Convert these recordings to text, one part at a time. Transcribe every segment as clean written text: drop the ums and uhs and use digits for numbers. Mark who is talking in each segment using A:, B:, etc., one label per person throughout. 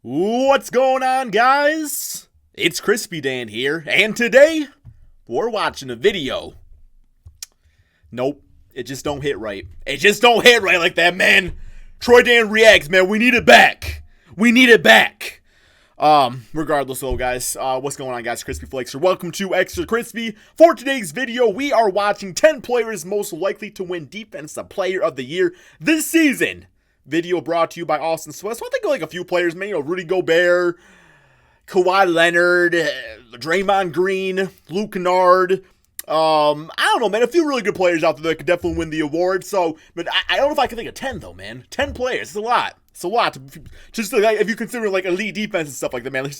A: What's going on, guys? It's Crispy Dan here, and today we're watching a video. Nope, it just don't hit right. It just don't hit right like that, man. Troy Dan reacts, man. We need it back. We need it back. Regardless though, guys, what's going on, guys? Crispy Flakes here. Welcome to Extra Crispy. For today's video, we are watching 10 players most likely to win Defensive Player of the Year this season. Video brought to you by Austin Swift. So I think like a few players, man. Rudy Gobert, Kawhi Leonard, Draymond Green, Leonard. I don't know, man. A few really good players out there that could definitely win the award. So, but I don't know if I can think of 10 though, man. 10 players. It's a lot. It's a lot. Just like, if you consider like elite defense and stuff like that, man.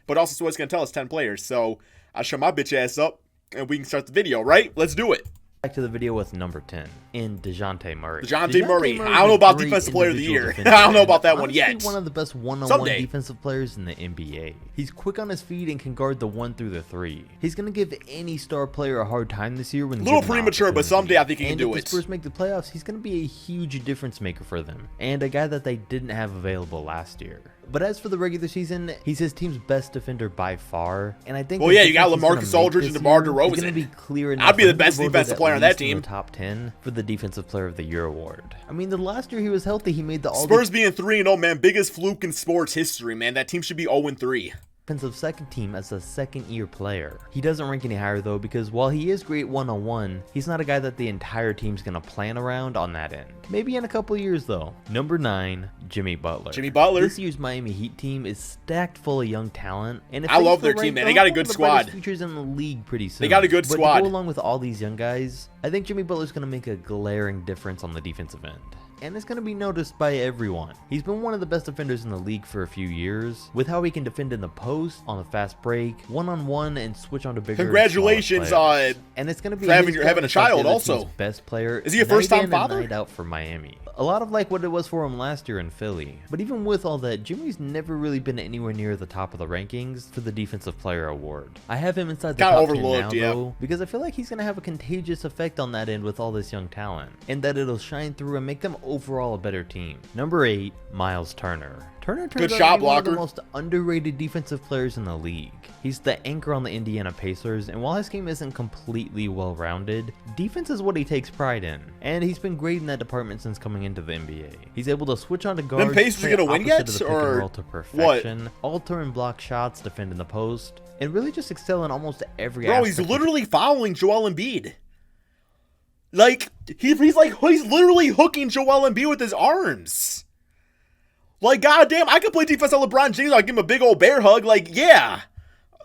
A: But also Swift's gonna tell us 10 players. So I'll shut my bitch ass up and we can start the video, right? Let's do it.
B: Back to the video with number 10 in Dejounte Murray.
A: Dejounte Murray. I don't know about Defensive Player of the Year. I don't know about that one yet.
B: One of the best one-on-one defensive players in the NBA. He's quick on his feet and can guard the 1 through the 3. He's going to give any star player a hard time this year. When
A: a little premature, but someday I think he can do it.
B: If the Spurs make the playoffs, he's going to be a huge difference maker for them, and a guy that they didn't have available last year. But as for the regular season, he's his team's best defender by far, and I think.
A: Well, yeah, you got LaMarcus Aldridge and DeMar DeRozan.
B: He's going to be clear enough.
A: I'd be the best defensive player on that team.
B: In the top 10 for the Defensive Player of the Year award. I mean, the last year he was healthy, he made the all.
A: Spurs being 3-0, man, biggest fluke in sports history, man. That team should be 0-3.
B: Defensive second team as a second-year player. He doesn't rank any higher though, because while he is great one-on-one, he's not a guy that the entire team's gonna plan around on that end. Maybe in a couple years though. Number 9, Jimmy Butler.
A: Jimmy Butler.
B: This year's Miami Heat team is stacked full of young talent, and if
A: I love their team, man. They got a good squad.
B: Features in the league pretty soon.
A: They got a good squad.
B: To go along with all these young guys, I think Jimmy Butler's gonna make a glaring difference on the defensive end. And it's going to be noticed by everyone. He's been one of the best defenders in the league for a few years, with how he can defend in the post, on the fast break, one-on-one, and switch on to bigger.
A: Congratulations on
B: and it's going to be
A: having a child also.
B: Best player.
A: Is he a first-time father?
B: Night out for Miami. A lot of like what it was for him last year in Philly. But even with all that, Jimmy's never really been anywhere near the top of the rankings for the Defensive Player award. I have him inside the top 10 now, though, because I feel like he's going to have a contagious effect on that end with all this young talent, and that it'll shine through and make them overall a better team. Number 8, Myles Turner. Turner turns out to be one of the most underrated defensive players in the league. He's the anchor on the Indiana Pacers, and while his game isn't completely well-rounded, defense is what he takes pride in, and he's been great in that department since coming into the NBA. He's able to switch on to guards,
A: them Pacers are gonna win yet, or
B: to perfection, what? Alter and block shots, defend in the post, and really just excel in almost every aspect.
A: Bro, he's literally following Joel Embiid. Like, he's literally hooking Joel Embiid with his arms. Like, goddamn, I could play defense on LeBron James. I'd give him a big old bear hug. Like, yeah.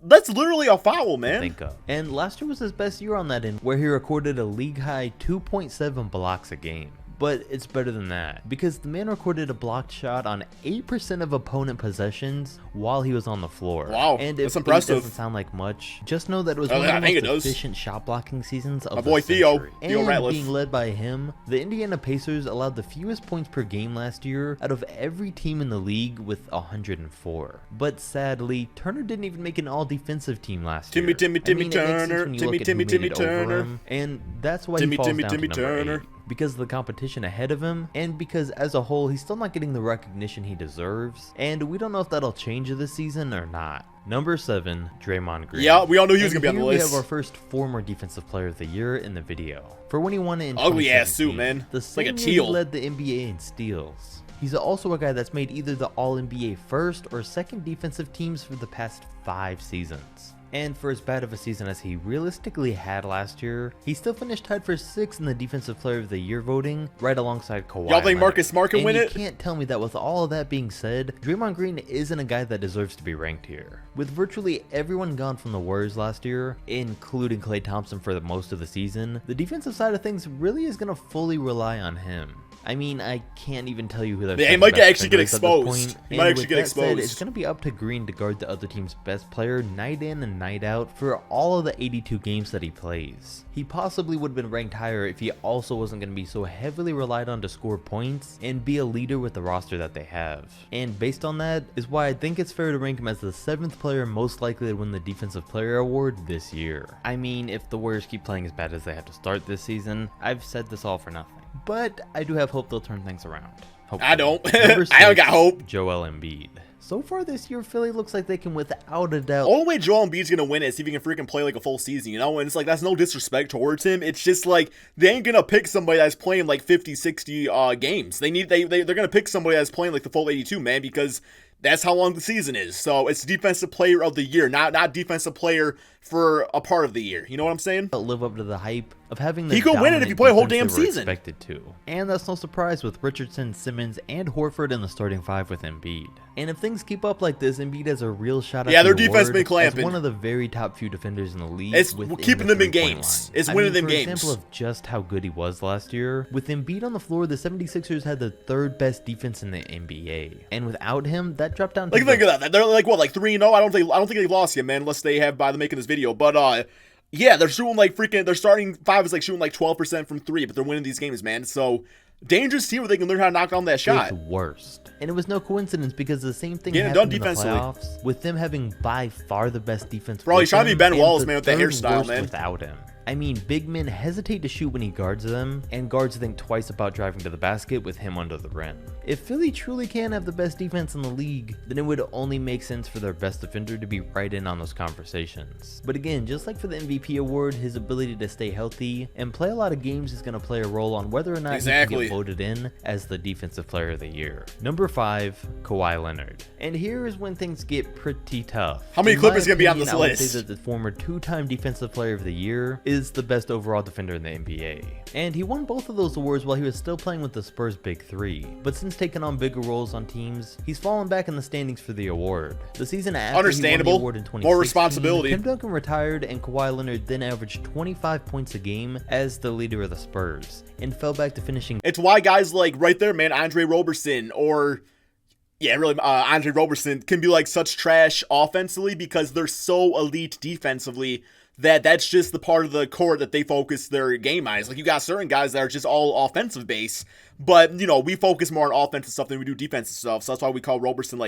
A: That's literally a foul, man.
B: And last year was his best year on that end, where he recorded a league-high 2.7 blocks a game. But it's better than that, because the man recorded a blocked shot on 8% of opponent possessions while he was on the floor.
A: Wow,
B: and
A: that's impressive.
B: It doesn't sound like much, just know that it was one of the most efficient shot blocking seasons of the
A: Theo
B: century. And
A: Ratliff.
B: Being led by him, the Indiana Pacers allowed the fewest points per game last year out of every team in the league with 104. But sadly, Turner didn't even make an all-defensive team last year.
A: Timmy Turner.
B: And that's why he falls down to number 8. Because of the competition ahead of him, and because as a whole he's still not getting the recognition he deserves, and we don't know if that'll change this season or not. Number 7, Draymond Green.
A: Yeah, we all knew he was gonna be on the list.
B: We have our first former Defensive Player of the Year in the video for when he won it in
A: ugly ass suit, man.
B: The same like a teal. He led the NBA in steals. He's also a guy that's made either the All-NBA first or second defensive teams for the past 5 seasons. And for as bad of a season as he realistically had last year, he still finished tied for 6th in the Defensive Player of the Year voting, right alongside Kawhi.
A: Y'all think Marcus Smart can win it?
B: You can't tell me that with all of that being said, Draymond Green isn't a guy that deserves to be ranked here. With virtually everyone gone from the Warriors last year, including Klay Thompson for the most of the season, the defensive side of things really is going to fully rely on him. I mean, I can't even tell you who they're.
A: He might actually get exposed. He might actually get exposed.
B: It's going to be up to Green to guard the other team's best player night in and night out for all of the 82 games that he plays. He possibly would have been ranked higher if he also wasn't going to be so heavily relied on to score points and be a leader with the roster that they have. And based on that is why I think it's fair to rank him as the 7th player most likely to win the Defensive Player award this year. I mean, if the Warriors keep playing as bad as they have to start this season, I've said this all for nothing. But I do have hope they'll turn things around. Hopefully.
A: I don't.
B: Number 6,
A: I don't got hope.
B: Joel Embiid. So far this year, Philly looks like they can without a doubt.
A: The only way Joel Embiid's gonna win is if he can freaking play like a full season, you know? And it's like, that's no disrespect towards him. It's just like, they ain't gonna pick somebody that's playing like 50, 60 games. They're gonna pick somebody that's playing like the full 82, man, because that's how long the season is. So it's defensive player of the year, not defensive player for a part of the year. You know what I'm saying?
B: Live up to the hype of having the
A: he could win it if you play a whole damn season.
B: Expected to. And that's no surprise with Richardson, Simmons, and Horford in the starting five with Embiid. And if things keep up like this, Embiid has a real shot at
A: their defense been clamping.
B: As one of the very top few defenders in the league.
A: It's keeping them in games. It's winning them games.
B: For example of just how good he was last year, with Embiid on the floor, the 76ers had the third best defense in the NBA. And without him, that dropped down to
A: think of that. They're like what, like 3-0? I don't think they've lost yet, man, unless they have by the making this video. But yeah, they're shooting like freaking. Their starting five is like shooting like 12% from three, but they're winning these games, man. So dangerous team where they can learn how to knock down that shot.
B: It's worst. And it was no coincidence because the same thing
A: happened
B: done defensively in the playoffs with them having by far the best defense.
A: Bro, he's trying to be Ben Wallace, man, with that hairstyle, man.
B: Without him. I mean, big men hesitate to shoot when he guards them, and guards think twice about driving to the basket with him under the rim. If Philly truly can have the best defense in the league, then it would only make sense for their best defender to be right in on those conversations. But again, just like for the MVP award, his ability to stay healthy and play a lot of games is going to play a role on whether or not he can get voted in as the defensive player of the year. Number 5, Kawhi Leonard. And here is when things get pretty tough.
A: How many Clippers going to be on this list?
B: I would say that the former 2-time defensive player of the year is the best overall defender in the NBA. And he won both of those awards while he was still playing with the Spurs' Big Three. But since taking on bigger roles on teams, he's fallen back in the standings for the award. The season after he won the award in 2016,
A: more responsibility.
B: Tim Duncan retired and Kawhi Leonard then averaged 25 points a game as the leader of the Spurs and fell back to finishing.
A: It's why guys like right there, man, Andre Roberson or Andre Roberson can be like such trash offensively because they're so elite defensively that's just the part of the court that they focus their game on. It's like you got certain guys that are just all offensive base, but you know, we focus more on offensive stuff than we do defensive stuff. So that's why we call Roberson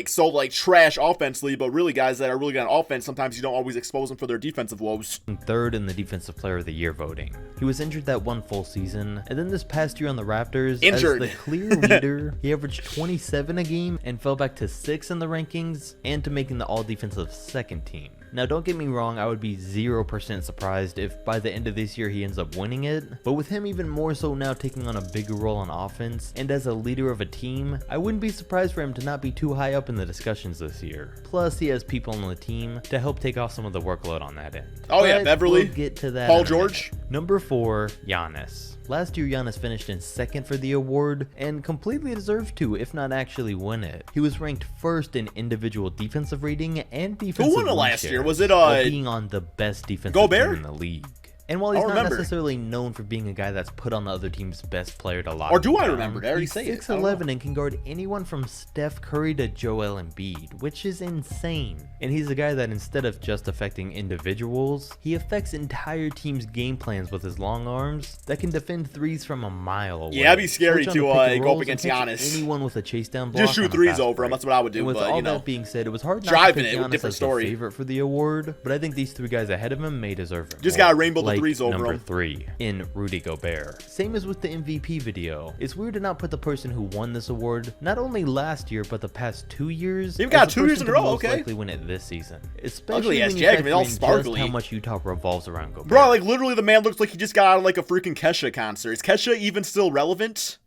A: so trash offensively, but really guys that are really good on offense, sometimes you don't always expose them for their defensive woes.
B: Third in the defensive player of the year voting. He was injured that one full season, and then this past year on the Raptors, as the clear leader, he averaged 27 a game and fell back to 6th in the rankings and to making the all-defensive second team. Now, don't get me wrong, I would be 0% surprised if by the end of this year he ends up winning it, but with him even more so now taking on a bigger role on offense and as a leader of a team, I wouldn't be surprised for him to not be too high up in the discussions this year. Plus, he has people on the team to help take off some of the workload on that end.
A: Oh yeah, Beverly,
B: we'll get to that.
A: Paul George.
B: Number 4, Giannis. Last year, Giannis finished in 2nd for the award and completely deserved to, if not actually win it. He was ranked 1st in individual defensive rating and defensive.
A: Who won it last year? Was it
B: being on the best defensive
A: Gobert
B: team in the league? And while he's not necessarily known for being a guy that's put on the other team's best player to lock,
A: or do I remember? Did I already say it?
B: He's 6'11" and can guard anyone from Steph Curry to Joel Embiid, which is insane. And he's a guy that instead of just affecting individuals, he affects entire teams' game plans with his long arms that can defend threes from a mile away.
A: Yeah, it'd be scary to go up against Giannis.
B: Anyone with a chase down block,
A: just shoot threes over him. That's what I would do.
B: And with
A: but,
B: all
A: you know,
B: that being said, it was hard not
A: driving
B: to pick
A: it.
B: Giannis
A: Different
B: as
A: story.
B: the favorite for the award, but I think these 3 guys ahead of him may deserve it.
A: Just got rainbow the threes over
B: number
A: him.
B: 3 in Rudy Gobert. Same as with the MVP video. It's weird to not put the person who won this award not only last year but the past 2 years.
A: You've got 2 years in a row. Okay.
B: Likely win it this season. Especially
A: when
B: you factor in just how much Utah revolves around Gobert.
A: Bro, like literally the man looks like he just got out of like a freaking Kesha concert. Is Kesha even still relevant?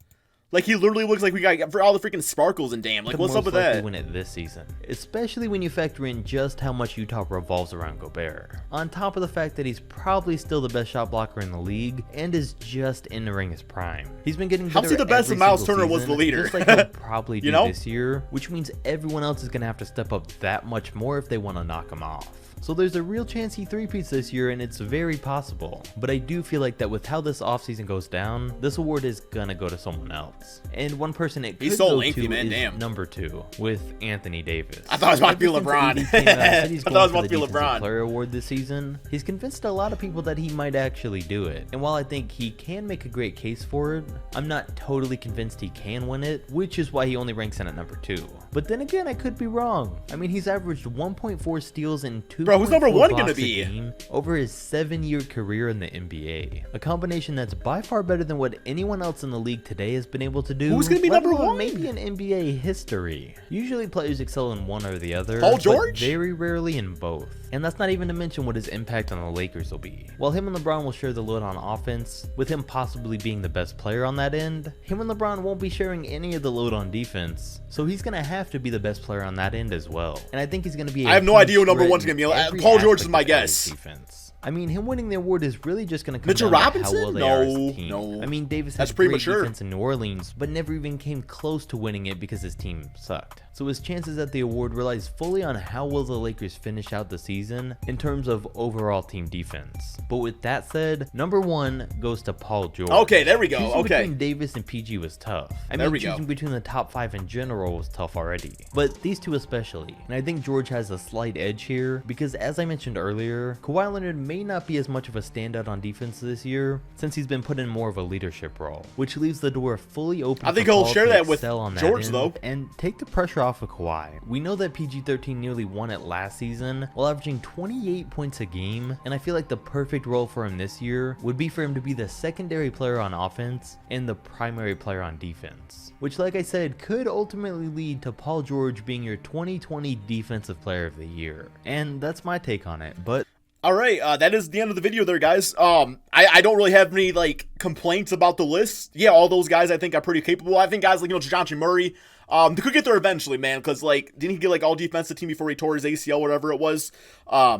A: Like, he literally looks like we got for all the freaking sparkles and damn. Like, what's up with that?
B: Win it this season, especially when you factor in just how much Utah revolves around Gobert. On top of the fact that he's probably still the best shot blocker in the league and is just entering his prime. He's been getting better.
A: How's he the best if Myles Turner was the leader?
B: Just like he'll probably do this year, which means everyone else is gonna have to step up that much more if they want to knock him off. So there's a real chance he three-peats this year, and it's very possible. But I do feel like that with how this offseason goes down, this award is gonna go to someone else. And one person it could go to is number 2, with Anthony Davis.
A: I thought it was about to be LeBron.
B: I thought it was about to be LeBron. Player award this season. He's convinced a lot of people that he might actually do it. And while I think he can make a great case for it, I'm not totally convinced he can win it, which is why he only ranks in at number 2. But then again, I could be wrong. I mean, he's averaged 1.4 steals and 2
A: Bro, who's number
B: 2.4
A: one gonna
B: blocks a
A: be?
B: game over his 7-year career in the NBA. A combination that's by far better than what anyone else in the league today has been able to do.
A: Who's gonna be
B: let
A: number
B: alone
A: one?
B: Maybe in NBA history. Usually players excel in one or the other,
A: Paul
B: but
A: George?
B: very rarely in both. And that's not even to mention what his impact on the Lakers will be. While him and LeBron will share the load on offense, with him possibly being the best player on that end, him and LeBron won't be sharing any of the load on defense, so he's gonna have to be the best player on that end as well. And I think he's gonna be
A: I have no idea who number one's gonna be. Paul George is my guess.
B: Defense. I mean, him winning the award is really just going to come
A: Mitchell
B: down
A: Robinson?
B: to how well they are as a
A: No,
B: team.
A: no.
B: I mean, Davis
A: That's
B: had great
A: premature.
B: defense in New Orleans, but never even came close to winning it because his team sucked. So his chances at the award relies fully on how well the Lakers finish out the season in terms of overall team defense. But with that said, number one goes to Paul George.
A: Okay, there we go.
B: Choosing
A: Okay.
B: between Davis and PG was tough. I
A: There
B: mean,
A: we go.
B: choosing between the top 5 in general was tough already, but these two especially. And I think George has a slight edge here because, as I mentioned earlier, Kawhi Leonard may not be as much of a standout on defense this year since he's been put in more of a leadership role, which leaves the door fully open.
A: I think
B: for
A: he'll
B: Paul
A: share
B: to
A: that with
B: excel on that
A: George,
B: end
A: though.
B: and take the pressure off of Kawhi. We know that PG-13 nearly won it last season while averaging 28 points a game, and I feel like the perfect role for him this year would be for him to be the secondary player on offense and the primary player on defense, which, like I said, could ultimately lead to Paul George being your 2020 Defensive Player of the Year. And that's my take on it, but
A: All right, that is the end of the video there, guys. I don't really have any, like, complaints about the list. Yeah, all those guys I think are pretty capable. I think guys like, Dejounte Murray, they could get there eventually, man, because, like, didn't he get, like, all defensive team before he tore his ACL, whatever it was? But,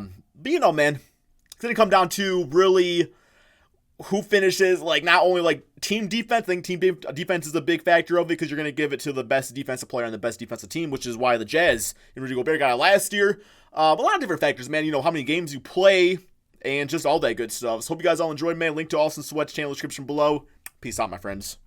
A: man, it's going to come down to really who finishes, like, not only, like, team defense. I think team defense is a big factor of it because you're going to give it to the best defensive player on the best defensive team, which is why the Jazz and Rudy Gobert got it last year. A lot of different factors, man. How many games you play and just all that good stuff. So hope you guys all enjoyed, man. Link to Austin Sweat's channel description below. Peace out, my friends.